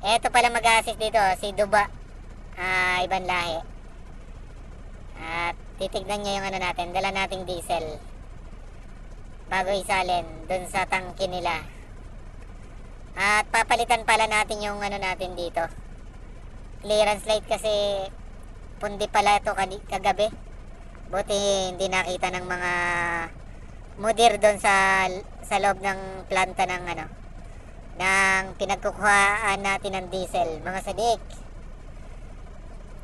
Eto pala mag-assist dito, si Duba. Ibang lahi. At titignan niya yung ano natin, dala nating diesel. Bago isalin dun sa tangke nila. At papalitan pala natin yung ano natin dito. Clearance light kasi pundi pala ito kagabi. Buti hindi nakita ng mga mudir doon sa loob ng planta ng ano ng pinagkukuhaan natin ng diesel, mga sadik.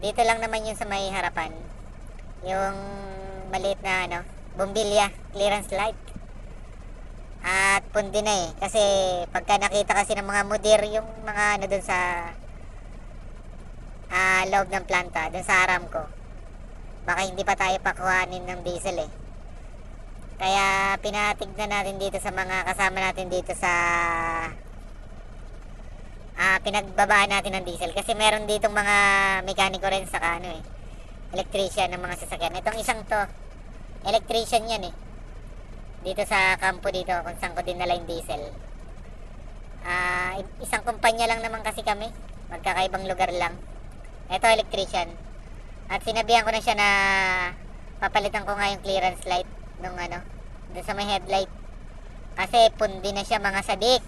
Dito lang naman yun sa may harapan. Yung maliit na ano, bombilya, clearance light. At pundi na eh. Kasi pagka nakita kasi ng mga mudir yung mga ano doon sa loob ng planta, doon sa Aramco, baka hindi pa tayo pakuhanin ng diesel eh. Kaya pinatignan natin dito sa mga kasama natin dito sa pinagbabaan natin ng diesel. Kasi meron ditong mga mekaniko rin sa ano eh, electrician ng mga sasakyan. Itong isang to, electrician yan eh. Dito sa kampo dito kung saan ko dinala yung diesel. Isang kumpanya lang naman kasi kami. Magkakaibang lugar lang. Ito electrician. At sinabihan ko na siya na papalitan ko nga yung clearance light nung ano, doon sa may headlight. Kasi pundi na siya, mga sadik.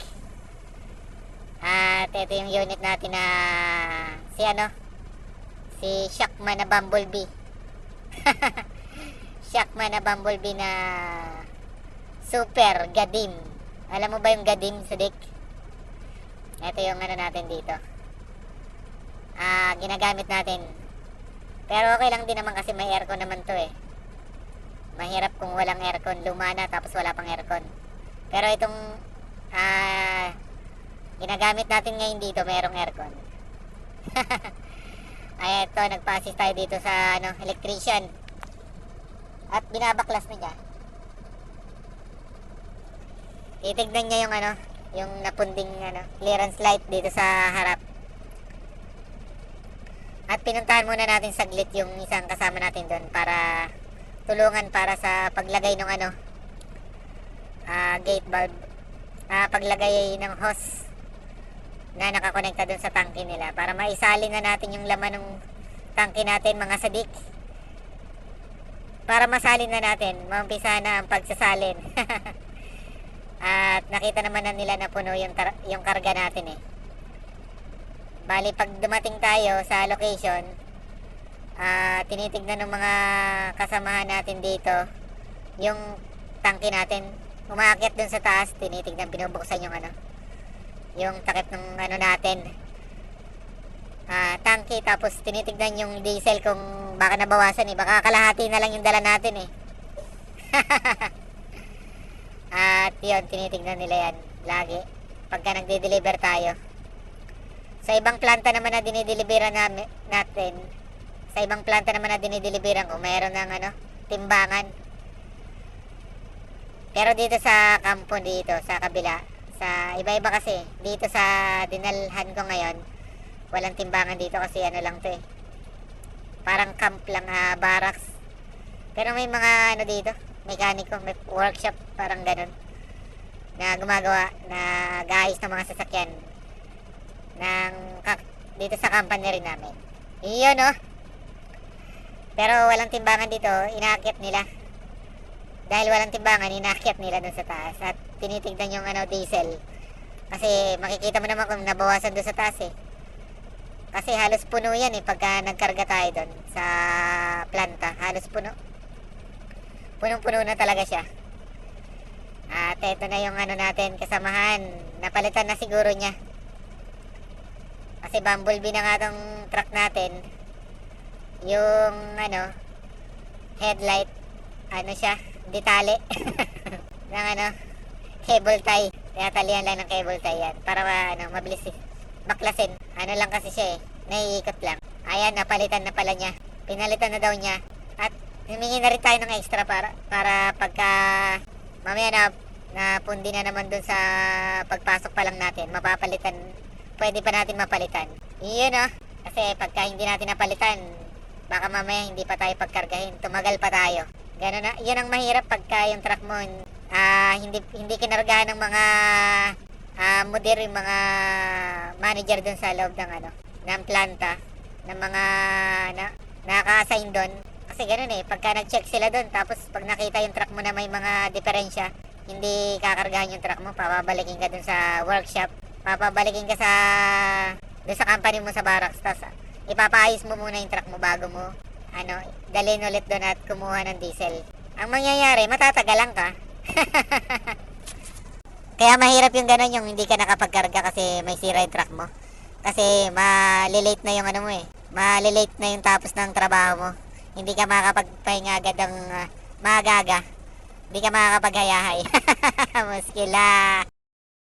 At ito yung unit natin na si Shockman na Bumblebee. Shockman na Bumblebee na Super Gadim. Alam mo ba yung Gadim, sadik? Ito yung ano natin dito. Ginagamit natin. Pero okay lang din naman kasi may aircon naman to eh. Mahirap kung walang aircon, luma na tapos wala pang aircon. Pero itong ginagamit natin ngayon dito, mayroong aircon. Ay, ito, nagpa-assist tayo dito sa ano, electrician. At binabaklas na niya. Titignan niya yung ano, yung napunding ano, clearance light dito sa harap. At pinuntahan muna natin saglit yung isang kasama natin doon para tulungan para sa paglagay ng ano, gate valve, paglagay ng hose na nakakonekta doon sa tangke nila para maisalin na natin yung laman ng tangke natin, mga sadik. Para masalin na natin, maumpisa na ang pagsasalin. At nakita naman na nila na puno yung karga natin eh. Bali pag dumating tayo sa location, tinitignan ng mga kasamahan natin dito yung tangke natin. Umaakyat dun sa taas, tinitignan, binubuksan yung ano, yung takip ng ano natin, tangke. Tapos tinitignan yung diesel kung baka nabawasan eh, baka kalahati na lang yung dala natin eh. At yun, tinitignan nila yan lagi pagka nagde-deliver tayo. Sa ibang planta naman na dinideliveran natin, sa ibang planta naman na dinideliveran ko, mayroon ng ano, timbangan. Pero dito sa kampo dito, sa kabila, sa iba-iba kasi, dito sa dinalhan ko ngayon, walang timbangan dito kasi ano lang to eh. Parang camp lang, barracks. Pero may mga ano dito, mekaniko, may workshop, parang ganun, na gumagawa, na guys ng mga sasakyan dito sa company rin namin. Iyon oh. Pero walang timbangan dito, inaakyat nila. Dahil walang timbangan, inaakyat nila dun sa taas. At tinitignan yung ano, diesel. Kasi makikita mo naman kung nabawasan dun sa taas eh. Kasi halos puno yan eh pagka nagkarga tayo dun sa planta. Halos puno. Punong-puno na talaga siya. At eto na yung ano natin, kasamahan. Napalitan na siguro niya. Kasi Bumblebee na nga tong truck natin. Yung ano, headlight, ano siya, detale. ng ano, cable tie. Tinatalian lang ng cable tie yan para ano, mabilis baklasin. Ano lang kasi siya eh, naiikot lang. Ayan, napalitan na pala niya. Pinalitan na daw niya. At humingi na rin tayo ng extra para pagka mamaya na pundi na naman dun sa pagpasok pa lang natin, mapapalitan, pwede pa natin mapalitan. Yun oh. Kasi pagka hindi natin napalitan, baka mamaya hindi pa tayo pagkargahin, tumagal pa tayo. Ganun na, yun ang mahirap pagka yung truck mo hindi kinargahan ng mga mudir yung mga manager doon sa loob ng ng planta, ng mga naka-assign doon. Kasi ganoon pagka nag-check sila doon, tapos pag nakita yung truck mo na may mga diferensya, hindi kakargahan yung truck mo, papabalikin ka doon sa workshop, papabalikin ka doon sa company mo sa barracks, tapos ipapaayos mo muna yung truck mo bago mo dalhin ulit doon at kumuha ng diesel. Ang mangyayari, matatagalan ka. Kaya mahirap yung gano'n, yung hindi ka nakapagkarga kasi may sira yung truck mo. Kasi malilate na yung malilate na yung tapos ng trabaho mo. Hindi ka makakapagpahinga agad ng maaga. Hindi ka makakapaghayahay. Muskila.